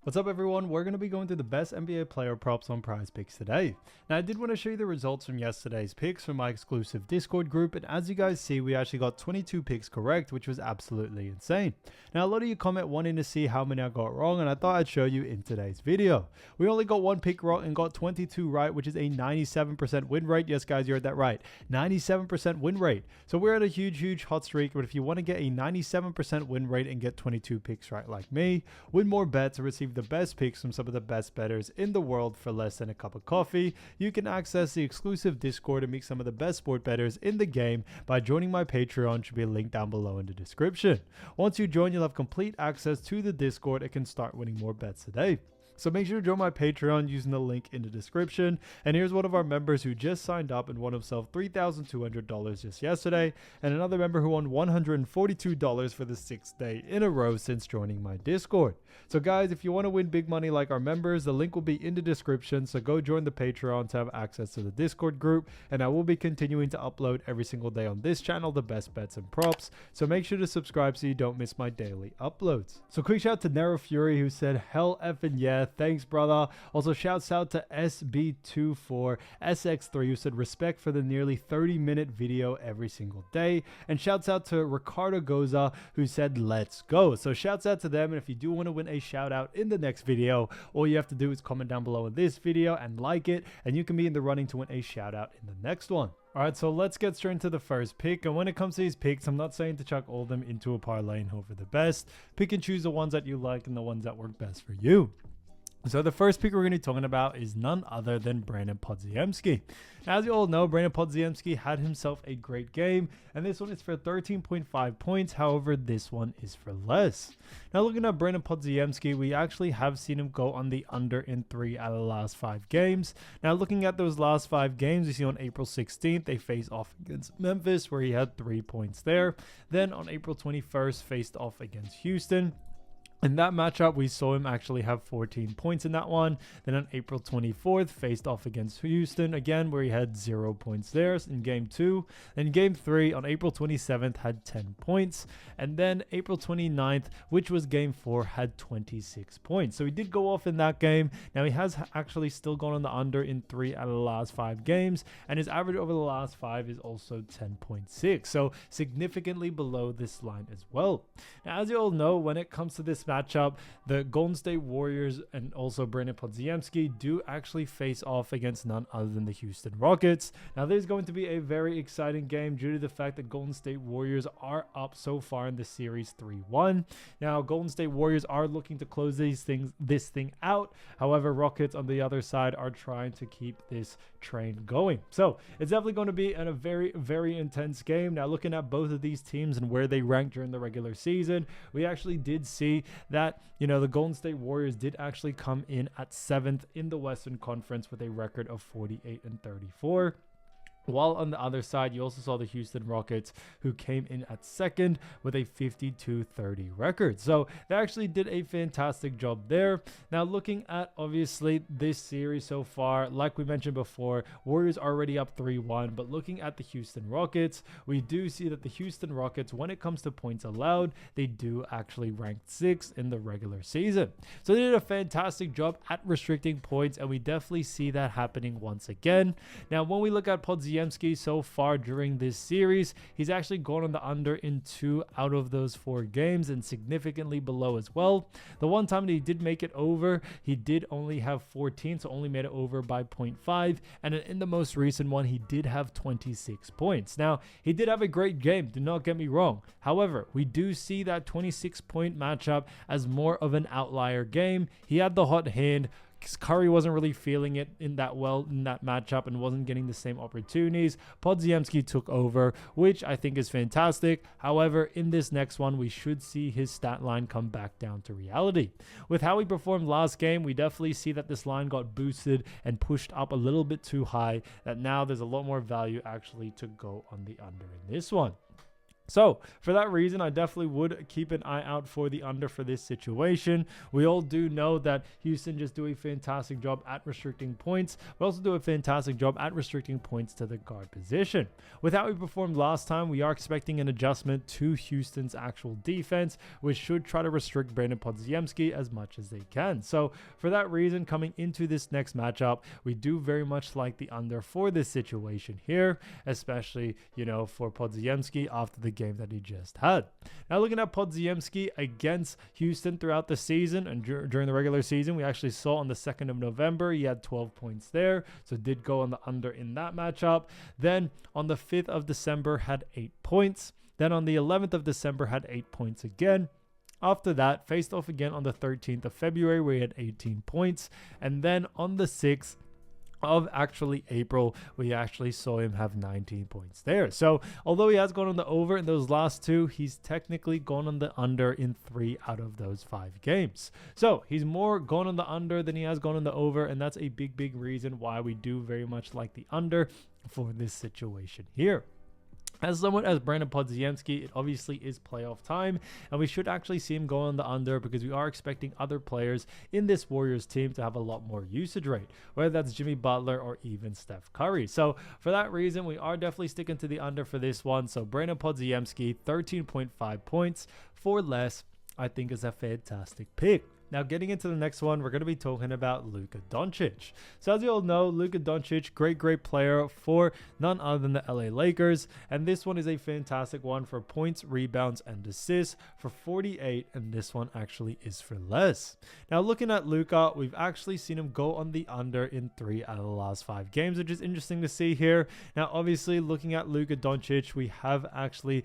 What's up everyone, we're going to be going through the best NBA player props on Prizepicks today. Now I did want to show you the results from yesterday's picks from my exclusive Discord group, and as you guys see we actually got 22 picks correct, which was absolutely insane. Now a lot of you comment wanting to see how many I got wrong, and I thought I'd show you in today's video. We only got one pick wrong and got 22 right, which is a 97% win rate. Yes guys, you heard that right, 97% win rate. So we're at a huge hot streak, but if you want to get a 97% win rate and get 22 picks right like me, win more bets, and receive the best picks from some of the best bettors in the world for less than a cup of coffee, you can access the exclusive Discord and meet some of the best sport bettors in the game by joining my Patreon. Should be a link down below in the description. Once you join, you'll have complete access to the Discord and can start winning more bets today. So make sure to join my Patreon using the link in the description. And here's one of our members who just signed up and won himself $3,200 just yesterday, and another member who won $142 for the 6th day in a row since joining my Discord. So guys, if you want to win big money like our members, the link will be in the description, so go join the Patreon to have access to the Discord group, and I will be continuing to upload every single day on this channel the best bets and props, so make sure to subscribe so you don't miss my daily uploads. So quick shout out to Nero Fury who said hell effing yeah, thanks brother. Also shouts out to SB24SX3 who said respect for the nearly 30-minute video every single day, and shouts out to Ricardo Goza who said let's go. So shouts out to them, and if you do want to win a shout out in the next video, all you have to do is comment down below in this video and like it, and you can be in the running to win a shout out in the next one. Alright, so let's get straight into the first pick, and when it comes to these picks, I'm not saying to chuck all of them into a parlay and hope for the best. Pick and choose the ones that you like and the ones that work best for you. So the first pick we're going to be talking about is none other than Brandon Podziemski. Now, as you all know, Brandon Podziemski had himself a great game, and this one is for 13.5 points. However, this one is for less. Now, looking at Brandon Podziemski, we actually have seen him go on the under in 3 out of the last 5 games. Now, looking at those last 5 games, you see on April 16th, they faced off against Memphis, where he had 3 points there. Then on April 21st, faced off against Houston. In that matchup, we saw him actually have 14 points in that one. Then on April 24th, faced off against Houston again, where he had 0 points there in game 2. Then game 3 on April 27th had 10 points. And then April 29th, which was game 4, had 26 points. So he did go off in that game. Now he has actually still gone on the under in 3 out of the last 5 games. And his average over the last 5 is also 10.6. So significantly below this line as well. Now, as you all know, when it comes to this matchup, the Golden State Warriors and also Brandon Podziemski do actually face off against none other than the Houston Rockets. Now, there's going to be a very exciting game due to the fact that Golden State Warriors are up so far in the series 3-1. Now, Golden State Warriors are looking to close this thing out. However, Rockets on the other side are trying to keep this train going. So it's definitely going to be a very intense game. Now, looking at both of these teams and where they ranked during the regular season, we actually did see that, you know, the Golden State Warriors did actually come in at 7th in the Western Conference with a record of 48-34. While on the other side, you also saw the Houston Rockets, who came in at 2nd with a 52-30 record. So they actually did a fantastic job there. Now, looking at obviously this series so far, like we mentioned before, Warriors already up 3-1. But looking at the Houston Rockets, we do see that the Houston Rockets, when it comes to points allowed, they do actually rank 6th in the regular season. So they did a fantastic job at restricting points, and we definitely see that happening once again. Now, when we look at Podziemski so far during this series, he's actually gone on the under in 2 out of those 4 games, and significantly below as well. The one time that he did make it over, he did only have 14, so only made it over by 0.5, and in the most recent one, he did have 26 points. Now, he did have a great game, do not get me wrong. However, we do see that 26-point matchup as more of an outlier game. He had the hot hand. Curry wasn't really feeling it in that matchup and wasn't getting the same opportunities. Podziemski took over, which I think is fantastic. However, in this next one, we should see his stat line come back down to reality. With how he performed last game, we definitely see that this line got boosted and pushed up a little bit too high, that now there's a lot more value actually to go on the under in this one. So for that reason, I definitely would keep an eye out for the under for this situation. We all do know that Houston just do a fantastic job at restricting points, but also do a fantastic job at restricting points to the guard position. With how we performed last time, we are expecting an adjustment to Houston's actual defense, which should try to restrict Brandon Podziemski as much as they can. So for that reason, coming into this next matchup, we do very much like the under for this situation here, especially, for Podziemski after the game that he just had. Now looking at Podziemski against Houston throughout the season and during the regular season, we actually saw on the 2nd of November he had 12 points there, so did go on the under in that matchup. Then on the 5th of December had 8 points. Then on the 11th of December had 8 points again. After that, faced off again on the 13th of February where he had 18 points. And then on the 6th of April, we actually saw him have 19 points there. So although he has gone on the over in those last 2, he's technically gone on the under in 3 out of those 5 games. So he's more gone on the under than he has gone on the over, and that's a big reason why we do very much like the under for this situation here. As someone as Brandon Podziemski, it obviously is playoff time, and we should actually see him go on the under because we are expecting other players in this Warriors team to have a lot more usage rate, whether that's Jimmy Butler or even Steph Curry. So for that reason, we are definitely sticking to the under for this one. So Brandon Podziemski, 13.5 points for less, I think is a fantastic pick. Now, getting into the next one, we're going to be talking about Luka Doncic. So as you all know, Luka Doncic, great player for none other than the LA Lakers. And this one is a fantastic one for points, rebounds, and assists for 48. And this one actually is for less. Now, looking at Luka, we've actually seen him go on the under in 3 out of the last 5 games, which is interesting to see here. Now, obviously, looking at Luka Doncic, we have actually,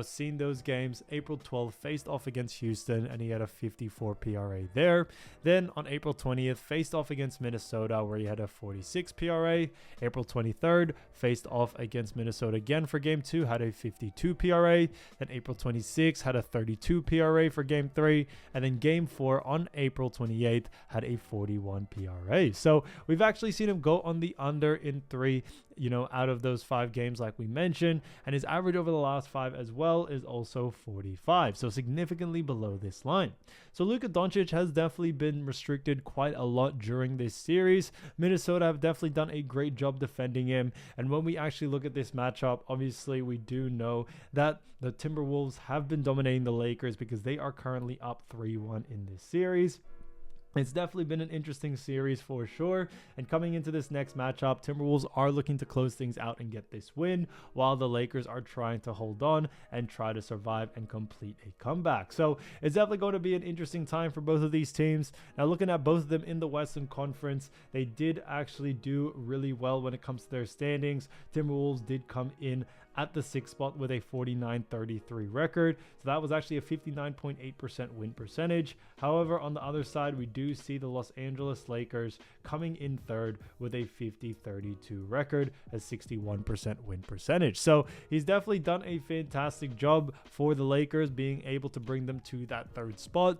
seen those games. April 12th faced off against Houston, and he had a 54 PRA there. Then on April 20th, faced off against Minnesota, where he had a 46 PRA. April 23rd, faced off against Minnesota again for game 2, had a 52 PRA. Then April 26th, had a 32 PRA for game 3. And then game 4 on April 28th, had a 41 PRA. So we've actually seen him go on the under in 3, out of those 5 games like we mentioned, and his average over the last 5 as well is also 45, so significantly below this line. So Luka Doncic has definitely been restricted quite a lot during this series. Minnesota have definitely done a great job defending him, and when we actually look at this matchup, obviously we do know that the Timberwolves have been dominating the Lakers because they are currently up 3-1 in this series. It's definitely been an interesting series for sure. And coming into this next matchup, Timberwolves are looking to close things out and get this win, while the Lakers are trying to hold on and try to survive and complete a comeback. So it's definitely going to be an interesting time for both of these teams. Now, looking at both of them in the Western Conference, they did actually do really well when it comes to their standings. Timberwolves did come in at the 6th spot with a 49-33 record. So that was actually a 59.8% win percentage. However, on the other side, we do see the Los Angeles Lakers coming in 3rd with a 50-32 record, a 61% win percentage. So he's definitely done a fantastic job for the Lakers, being able to bring them to that 3rd spot.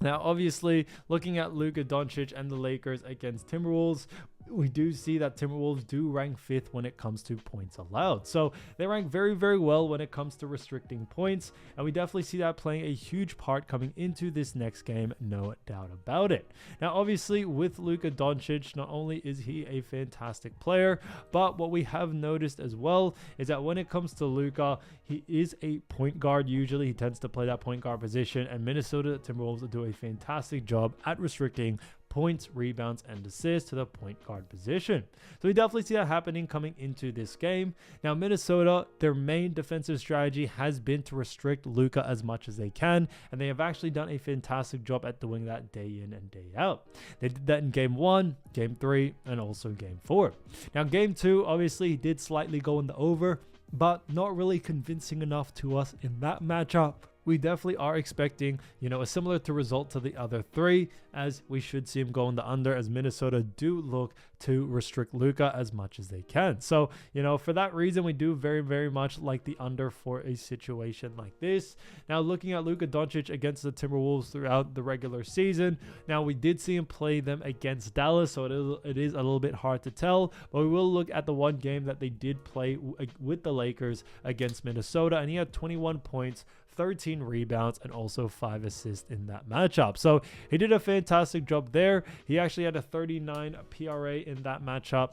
Now, obviously, looking at Luka Doncic and the Lakers against Timberwolves, we do see that Timberwolves do rank 5th when it comes to points allowed. So they rank very well when it comes to restricting points, and we definitely see that playing a huge part coming into this next game, no doubt about it. Now, obviously, with Luka Doncic, not only is he a fantastic player, but what we have noticed as well is that when it comes to Luka, he is a point guard. Usually he tends to play that point guard position, and Minnesota Timberwolves do a fantastic job at restricting points, rebounds, and assists to the point guard position. So we definitely see that happening coming into this game. Now, Minnesota, their main defensive strategy has been to restrict Luka as much as they can, and they have actually done a fantastic job at doing that day in and day out. They did that in game 1, game 3, and also game 4. Now, game 2, obviously, he did slightly go in the over, but not really convincing enough to us in that matchup. we definitely are expecting, a similar to result to the other three, as we should see him go in the under, as Minnesota do look to restrict Luka as much as they can. So, for that reason, we do very, very much like the under for a situation like this. Now, looking at Luka Doncic against the Timberwolves throughout the regular season, now we did see him play them against Dallas, so it is a little bit hard to tell, but we will look at the one game that they did play with the Lakers against Minnesota, and he had 21 points, 13 rebounds, and also 5 assists in that matchup. So he did a fantastic job there. He actually had a 39 PRA in that matchup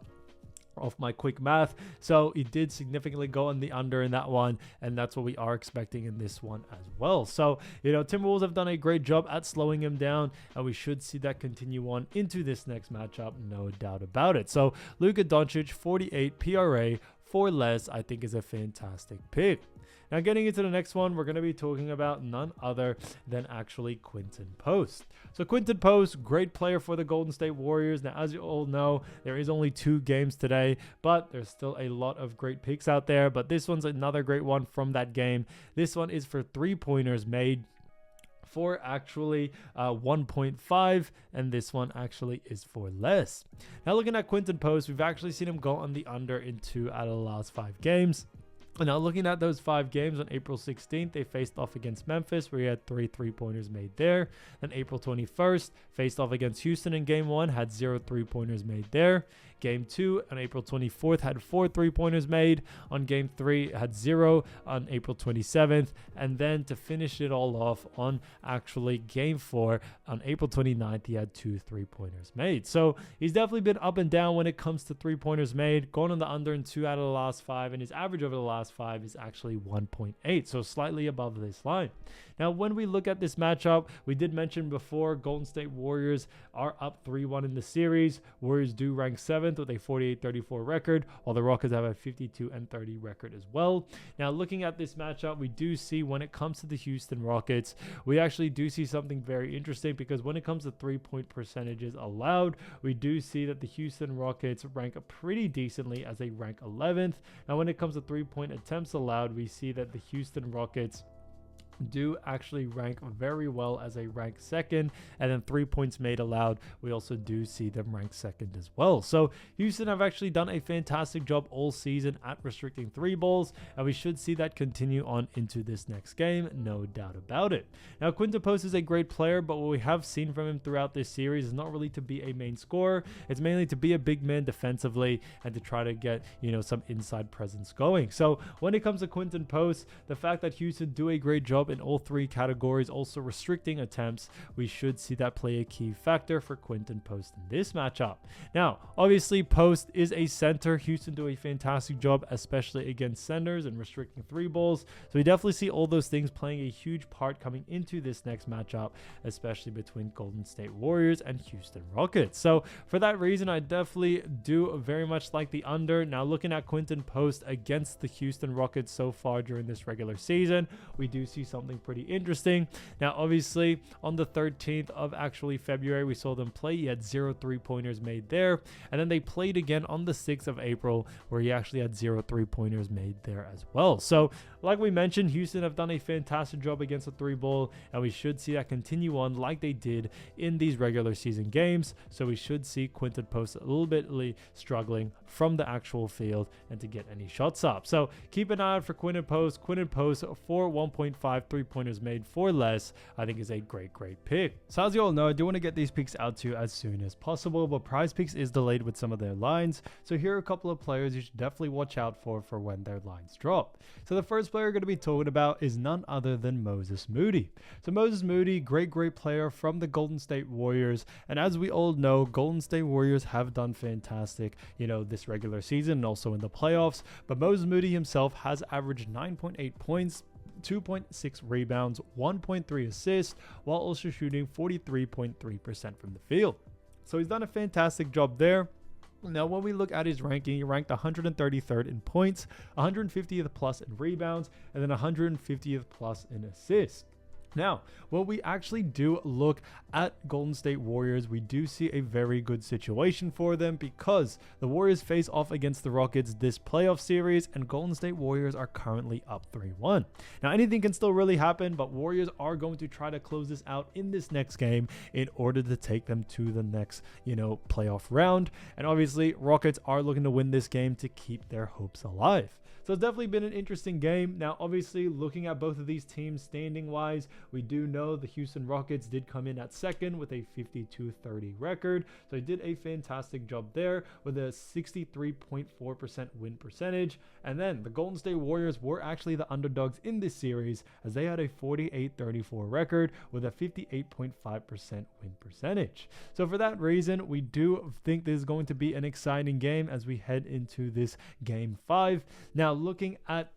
off my quick math. So he did significantly go on the under in that one, and that's what we are expecting in this one as well. So, Timberwolves have done a great job at slowing him down, and we should see that continue on into this next matchup, no doubt about it. So Luka Doncic, 48 PRA for less, I think is a fantastic pick. Now, getting into the next one, we're going to be talking about none other than actually Quinton Post. So Quinton Post, great player for the Golden State Warriors. Now, as you all know, there is only 2 games today, but there's still a lot of great picks out there. But this one's another great one from that game. This one is for 3-pointers made for actually 1.5, and this one actually is for less. Now, looking at Quinton Post, we've actually seen him go on the under in 2 out of the last 5 games. Now, looking at those 5 games, on April 16th, they faced off against Memphis, where he had 3 3-pointers made there. Then April 21st, faced off against Houston in Game 1, had 0 3-pointers made there. Game 2 on April 24th had 4 3-pointers made. On Game 3 had 0 on April 27th. And then to finish it all off on actually Game 4 on April 29th, he had 2 3-pointers made. So he's definitely been up and down when it comes to 3-pointers made, going on the under in 2 out of the last 5, and his average over the last 5 is actually 1.8, so slightly above this line. Now, when we look at this matchup, we did mention before, Golden State Warriors are up 3-1 in the series. Warriors do rank 7th with a 48-34 record, while the Rockets have a 52-30 record as well. Now, looking at this matchup, we do see when it comes to the Houston Rockets, we actually do see something very interesting, because when it comes to 3-point percentages allowed, we do see that the Houston Rockets rank pretty decently as a rank 11th. Now, when it comes to 3-point attempts allowed, we see that the Houston Rockets do actually rank very well as a rank 2nd, and then 3 points made allowed, we also do see them rank 2nd as well. So Houston have actually done a fantastic job all season at restricting 3 balls, and we should see that continue on into this next game, no doubt about it. Now, Quinton Post is a great player, but what we have seen from him throughout this series is not really to be a main scorer. It's mainly to be a big man defensively and to try to get some inside presence going. So when it comes to Quinton Post, the fact that Houston do a great job in all 3 categories, also restricting attempts, we should see that play a key factor for Quinton Post in this matchup. Now, obviously, Post is a center. Houston do a fantastic job, especially against centers and restricting 3 balls. So we definitely see all those things playing a huge part coming into this next matchup, especially between Golden State Warriors and Houston Rockets. So for that reason, I definitely do very much like the under. Now, looking at Quinton Post against the Houston Rockets so far during this regular season, we do see something pretty interesting. Now, obviously, on the 13th of actually February, we saw them play. He had 0 3-pointers made there, and then they played again on the 6th of April, where he actually had 0 3-pointers made there as well. So like we mentioned, Houston have done a fantastic job against the 3-ball, and we should see that continue on like they did in these regular season games. So we should see Quinton Post a little bit struggling from the actual field and to get any shots up. So keep an eye out for Quinton Post. Quinton Post for 1.5 3-pointers made for less, I think is a great pick. So as you all know, I do want to get these picks out to you as soon as possible, but Prizepicks is delayed with some of their lines. So here are a couple of players you should definitely watch out for when their lines drop. So the first player we're going to be talking about is none other than Moses Moody. So Moses Moody, great player from the Golden State Warriors. And as we all know, Golden State Warriors have done fantastic, this regular season and also in the playoffs. But Moses Moody himself has averaged 9.8 points, 2.6 rebounds, 1.3 assists, while also shooting 43.3% from the field. So he's done a fantastic job there. Now, when we look at his ranking, he ranked 133rd in points, 150th plus in rebounds, and then 150th plus in assists. Now, when we actually do look at Golden State Warriors, we do see a very good situation for them because the Warriors face off against the Rockets this playoff series, and Golden State Warriors are currently up 3-1. Now, anything can still really happen, but Warriors are going to try to close this out in this next game in order to take them to the next, playoff round. And obviously, Rockets are looking to win this game to keep their hopes alive. So it's definitely been an interesting game. Now, obviously, looking at both of these teams standing-wise, we do know the Houston Rockets did come in at second with a 52-30 record. So they did a fantastic job there with a 63.4% win percentage. And then the Golden State Warriors were actually the underdogs in this series as they had a 48-34 record with a 58.5% win percentage. So for that reason, we do think this is going to be an exciting game as we head into this game 5. Now, looking at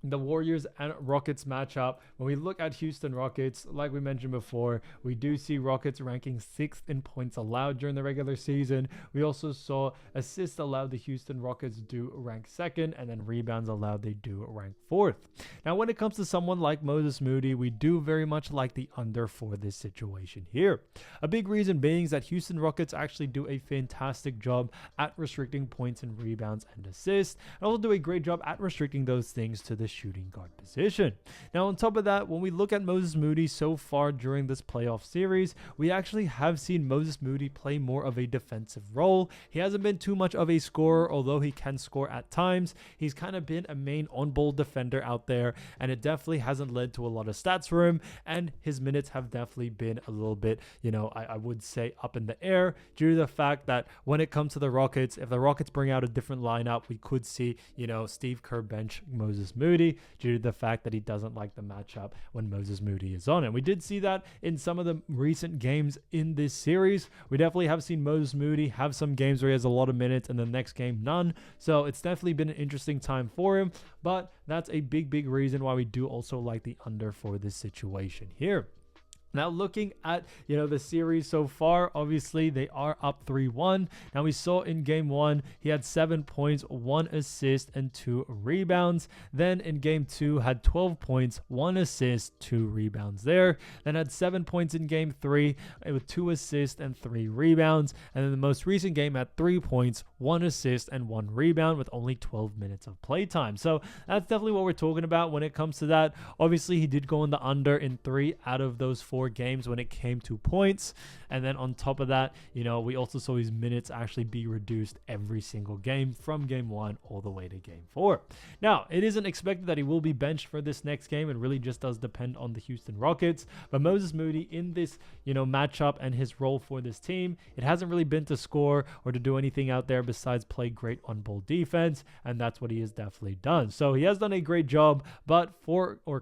the Warriors and Rockets matchup, when we look at Houston Rockets, like we mentioned before, we do see Rockets ranking 6th in points allowed during the regular season. We also saw assists allowed, the Houston Rockets do rank 2nd, and then rebounds allowed, they do rank 4th. Now, when it comes to someone like Moses Moody, we do very much like the under for this situation here. A big reason being is that Houston Rockets actually do a fantastic job at restricting points and rebounds and assists, and also do a great job at restricting those things to the shooting guard position. Now, on top of that, when we look at Moses Moody so far during this playoff series, we actually have seen Moses Moody play more of a defensive role. He hasn't been too much of a scorer, although he can score at times. He's kind of been a main on-ball defender out there, and it definitely hasn't led to a lot of stats for him, and his minutes have definitely been a little bit, I would say up in the air due to the fact that when it comes to the Rockets, if the Rockets bring out a different lineup, we could see, Steve Kerr bench Moses Moody due to the fact that he doesn't like the matchup when Moses Moody is on. And we did see that in some of the recent games in this series. We definitely have seen Moses Moody have some games where he has a lot of minutes and the next game none. So it's definitely been an interesting time for him, but that's a big reason why we do also like the under for this situation here. Now, looking at, the series so far, obviously they are up 3-1. Now, we saw in game 1, he had 7 points, 1 assist, and 2 rebounds. Then in game 2, had 12 points, 1 assist, 2 rebounds there. Then had 7 points in game 3 with 2 assists and 3 rebounds. And then the most recent game had 3 points, 1 assist, and 1 rebound with only 12 minutes of playtime. So that's definitely what we're talking about when it comes to that. Obviously, he did go in the under in 3 out of those 4 games when it came to points. And then on top of that, we also saw his minutes actually be reduced every single game from game 1 all the way to game 4. Now, it isn't expected that he will be benched for this next game. It really just does depend on the Houston Rockets. But Moses Moody in this, matchup and his role for this team, it hasn't really been to score or to do anything out there besides play great on-ball defense. And that's what he has definitely done. So he has done a great job, but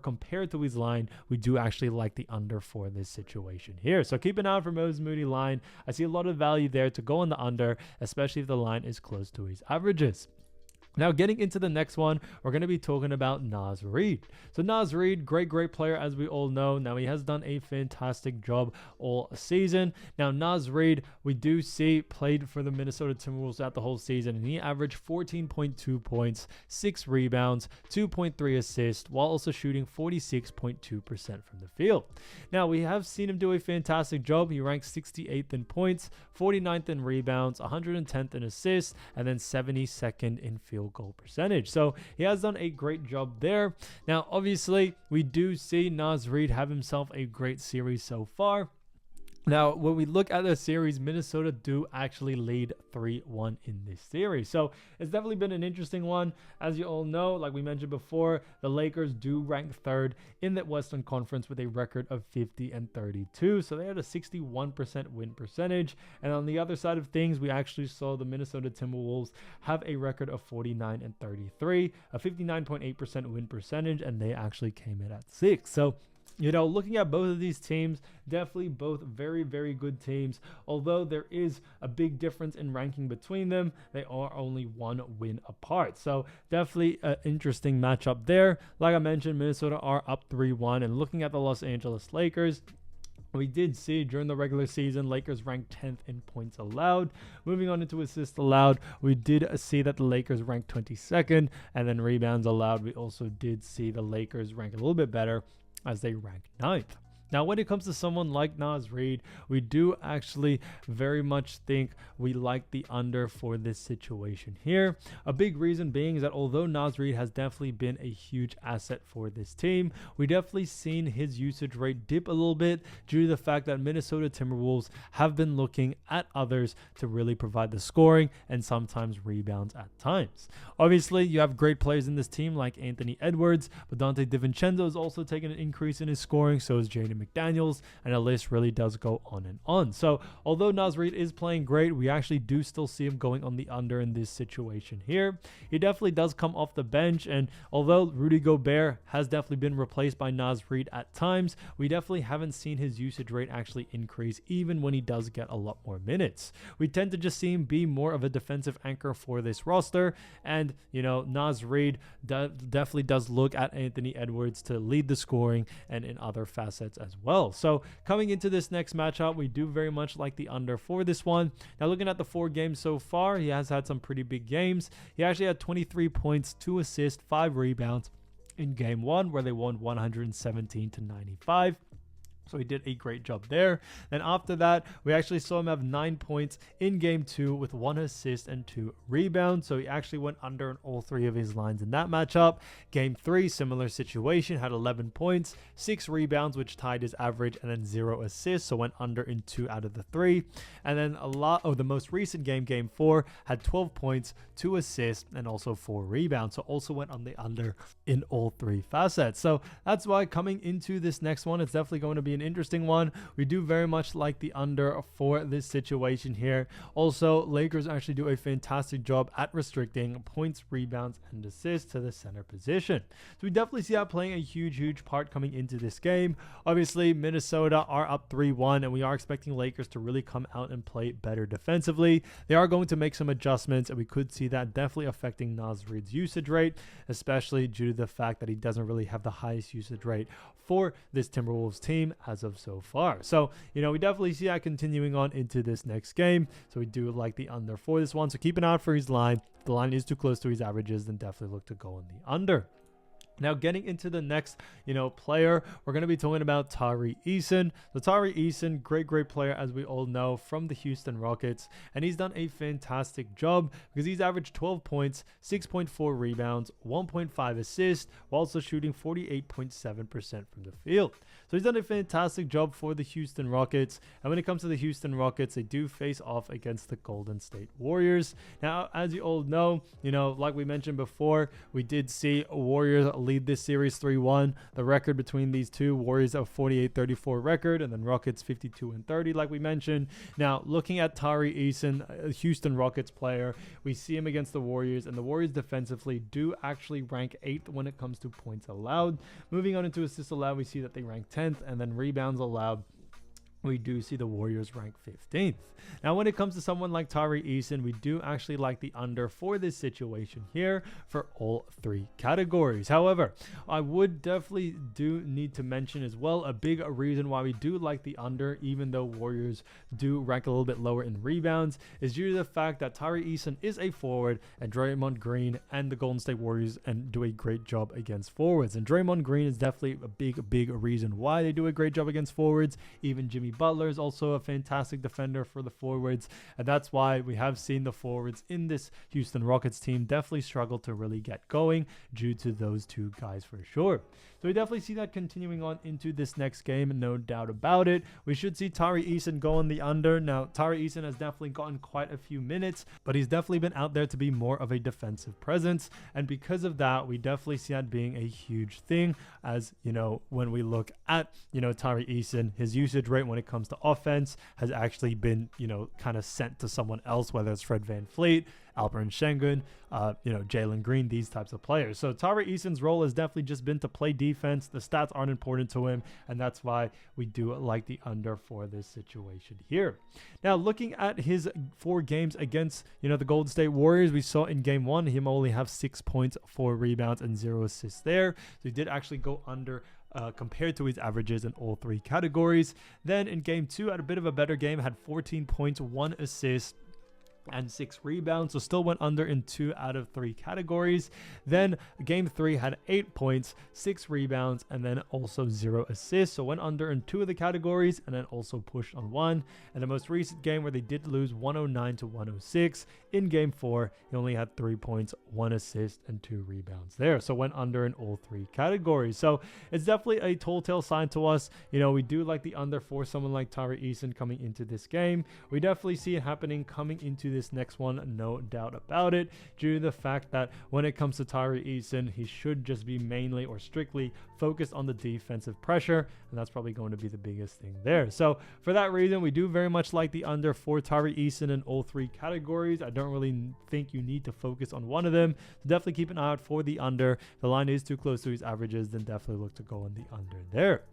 compared to his line, we do actually like the under for this situation here. So keep an eye out for Moses Moody line. I see a lot of value there to go on the under, especially if the line is close to his averages. Now, getting into the next one, we're going to be talking about Naz Reid. So Naz Reid, great player, as we all know. Now, he has done a fantastic job all season. Now, Naz Reid, we do see, played for the Minnesota Timberwolves throughout the whole season, and he averaged 14.2 points, 6 rebounds, 2.3 assists, while also shooting 46.2% from the field. Now, we have seen him do a fantastic job. He ranks 68th in points, 49th in rebounds, 110th in assists, and then 72nd in field goal percentage. So he has done a great job there. Now, obviously, we do see Naz Reid have himself a great series so far. Now, when we look at the series, Minnesota do actually lead 3-1 in this series. So it's definitely been an interesting one. As you all know, like we mentioned before, the Lakers do rank 3rd in the Western Conference with a record of 50-32. So they had a 61% win percentage. And on the other side of things, we actually saw the Minnesota Timberwolves have a record of 49-33, a 59.8% win percentage, and they actually came in at 6th. So looking at both of these teams, definitely both very good teams. Although there is a big difference in ranking between them, they are only 1 win apart. So definitely an interesting matchup there. Like I mentioned, Minnesota are up 3-1. And looking at the Los Angeles Lakers, we did see during the regular season, Lakers ranked 10th in points allowed. Moving on into assists allowed, we did see that the Lakers ranked 22nd. And then rebounds allowed, we also did see the Lakers rank a little bit better as they rank 9th. Now, when it comes to someone like Naz Reid, we do actually very much think we like the under for this situation here. A big reason being is that although Naz Reid has definitely been a huge asset for this team, we definitely seen his usage rate dip a little bit due to the fact that Minnesota Timberwolves have been looking at others to really provide the scoring and sometimes rebounds at times. Obviously, you have great players in this team like Anthony Edwards, but Dante DiVincenzo is also taking an increase in his scoring, so is Jaden McDaniels, and the list really does go on and on. So although Naz Reid is playing great, we actually do still see him going on the under in this situation here. He definitely does come off the bench, and although Rudy Gobert has definitely been replaced by Naz Reid at times, we definitely haven't seen his usage rate actually increase even when he does get a lot more minutes. We tend to just see him be more of a defensive anchor for this roster, and Naz Reid definitely does look at Anthony Edwards to lead the scoring and in other facets as well. So coming into this next matchup, we do very much like the under for this one. Now looking at the 4 games so far, he has had some pretty big games. He actually had 23 points, 2 assists, 5 rebounds in game 1 where they won 117-95. So he did a great job there. And after that, we actually saw him have 9 points in game 2 with 1 assist and 2 rebounds. So he actually went under on all 3 of his lines in that matchup. Game 3, similar situation, had 11 points, 6 rebounds, which tied his average, and then 0 assists. So went under in 2 out of the 3. And then the most recent game, game 4, had 12 points, 2 assists, and also 4 rebounds. So also went on the under in all 3 facets. So that's why coming into this next one, it's definitely going to be an interesting one. We do very much like the under for this situation here. Also, Lakers actually do a fantastic job at restricting points, rebounds, and assists to the center position. So we definitely see that playing a huge part coming into this game. Obviously, Minnesota are up 3-1, and we are expecting Lakers to really come out and play better defensively. They are going to make some adjustments, and we could see that definitely affecting Naz Reid's usage rate, especially due to the fact that he doesn't really have the highest usage rate for this Timberwolves team as of so far. So, we definitely see that continuing on into this next game. So we do like the under for this one. So keep an eye out for his line. If the line is too close to his averages, then definitely look to go on the under. Now, getting into the next, player, we're going to be talking about Tari Eason. So Tari Eason, great player, as we all know, from the Houston Rockets. And he's done a fantastic job because he's averaged 12 points, 6.4 rebounds, 1.5 assists, while also shooting 48.7% from the field. So he's done a fantastic job for the Houston Rockets. And when it comes to the Houston Rockets, they do face off against the Golden State Warriors. Now, as you all know, like we mentioned before, we did see Warriors lead this series 3-1. The record between these two, Warriors a 48-34 record, and then Rockets 52-30, like we mentioned. Now, looking at Tari Eason, a Houston Rockets player, we see him against the Warriors, and the Warriors defensively do actually rank 8th when it comes to points allowed. Moving on into assists allowed, we see that they rank 10th, and then rebounds allowed, we do see the Warriors rank 15th. Now, when it comes to someone like Tari Eason, we do actually like the under for this situation here for all 3 categories. However, I would definitely do need to mention as well a big reason why we do like the under, even though Warriors do rank a little bit lower in rebounds, is due to the fact that Tari Eason is a forward, and Draymond Green and the Golden State Warriors do a great job against forwards. And Draymond Green is definitely a big reason why they do a great job against forwards. Even Jimmy Butler is also a fantastic defender for the forwards, and that's why we have seen the forwards in this Houston Rockets team definitely struggle to really get going due to those 2 guys for sure. So we definitely see that continuing on into this next game, no doubt about it. We should see Tari Eason go on the under. Now, Tari Eason has definitely gotten quite a few minutes, but he's definitely been out there to be more of a defensive presence, and because of that, we definitely see that being a huge thing. As when we look at Tari Eason, his usage rate when it comes to offense has actually been kind of sent to someone else, whether it's Fred VanVleet, Alperen Sengun, Jalen Green, these types of players. So Tari Eason's role has definitely just been to play defense. The stats aren't important to him, and that's why we do like the under for this situation here. Now, looking at his 4 games against the Golden State Warriors, we saw in game 1 him only have 6 points, 4 rebounds, and 0 assists there. So he did actually go under compared to his averages in all 3 categories. Then in game 2, had a bit of a better game, had 14 points, 1 assist, and 6 rebounds, so still went under in 2 out of 3 categories. Then game 3 had 8 points, 6 rebounds, and then also 0 assists, so went under in 2 of the categories and then also pushed on 1. And the most recent game where they did lose 109 to 106, in game 4 he only had 3 points, 1 assist, and 2 rebounds there, so went under in all 3 categories. So it's definitely a telltale sign to us. You know, we do like the under for someone like Tari Eason coming into this game. We definitely see it happening coming into this next one, no doubt about it, due to the fact that when it comes to Tari Eason, he should just be mainly or strictly focused on the defensive pressure, and that's probably going to be the biggest thing there. So for that reason, we do very much like the under for Tari Eason in all 3 categories. I don't really think you need to focus on one of them, so definitely keep an eye out for the under. If the line is too close to his averages, then definitely look to go on the under there.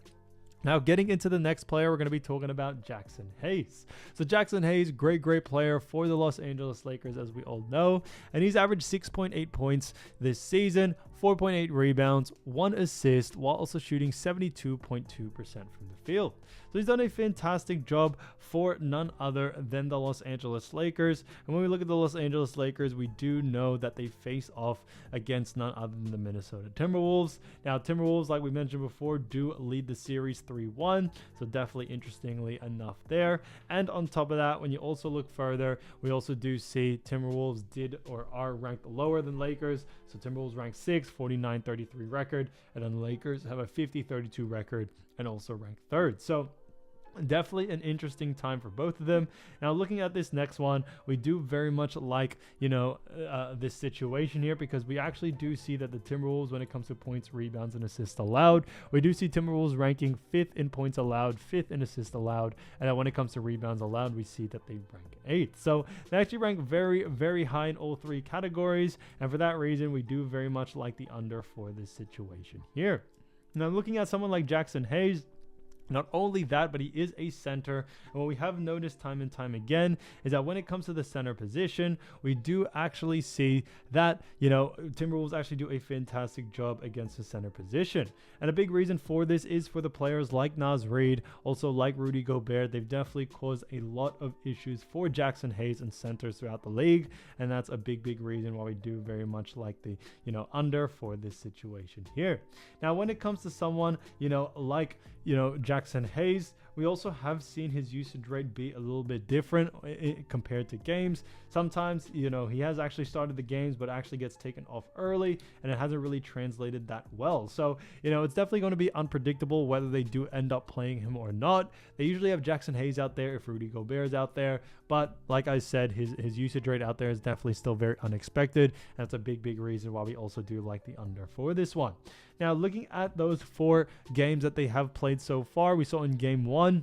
Now, getting into the next player, we're going to be talking about Jaxson Hayes. So Jaxson Hayes, great player for the Los Angeles Lakers, as we all know. And he's averaged 6.8 points this season, 4.8 rebounds, 1 assist, while also shooting 72.2% from the field. So he's done a fantastic job for none other than the Los Angeles Lakers. And when we look at the Los Angeles Lakers, we do know that they face off against none other than the Minnesota Timberwolves. Now, Timberwolves, like we mentioned before, do lead the series 3-1. So definitely interestingly enough there. And on top of that, when you also look further, we also do see Timberwolves did or are ranked lower than Lakers. So Timberwolves ranked 6th, 49-33 record. And then Lakers have a 50-32 record and also ranked 3rd. So definitely an interesting time for both of them. Now, looking at this next one, we do very much like, this situation here, because we actually do see that the Timberwolves, when it comes to points, rebounds, and assists allowed, we do see Timberwolves ranking 5th in points allowed, 5th in assists allowed, and then when it comes to rebounds allowed, we see that they rank 8th. So they actually rank very high in all 3 categories, and for that reason, we do very much like the under for this situation here. Now, looking at someone like Jaxson Hayes, not only that, but he is a center. And what we have noticed time and time again is that when it comes to the center position, we do actually see that, Timberwolves actually do a fantastic job against the center position. And a big reason for this is for the players like Naz Reid, also like Rudy Gobert. They've definitely caused a lot of issues for Jaxson Hayes and centers throughout the league. And that's a big reason why we do very much like the, under for this situation here. Now, when it comes to someone, like, Jaxson Hayes, we also have seen his usage rate be a little bit different compared to games. Sometimes, he has actually started the games, but actually gets taken off early, and it hasn't really translated that well. So, it's definitely going to be unpredictable whether they do end up playing him or not. They usually have Jaxson Hayes out there if Rudy Gobert is out there, but like I said, his usage rate out there is definitely still very unexpected, and that's a big reason why we also do like the under for this one. Now, looking at those 4 games that they have played so far, we saw in game 1,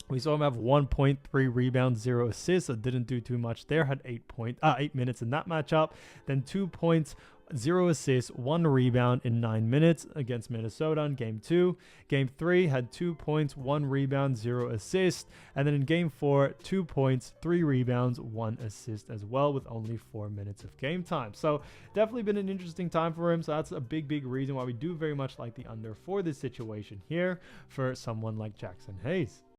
we saw him have 1.3 rebounds, 0 assists, so didn't do too much there. Had 8 minutes in that matchup. Then 2 points, 0 assists, 1 rebound in 9 minutes against Minnesota in game 2. Game 3 had 2 points, 1 rebound, 0 assist. And then in game 4, 2 points, 3 rebounds, 1 assist as well, with only 4 minutes of game time. So definitely been an interesting time for him. So that's a big reason why we do very much like the under for this situation here for someone like Jaxson Hayes.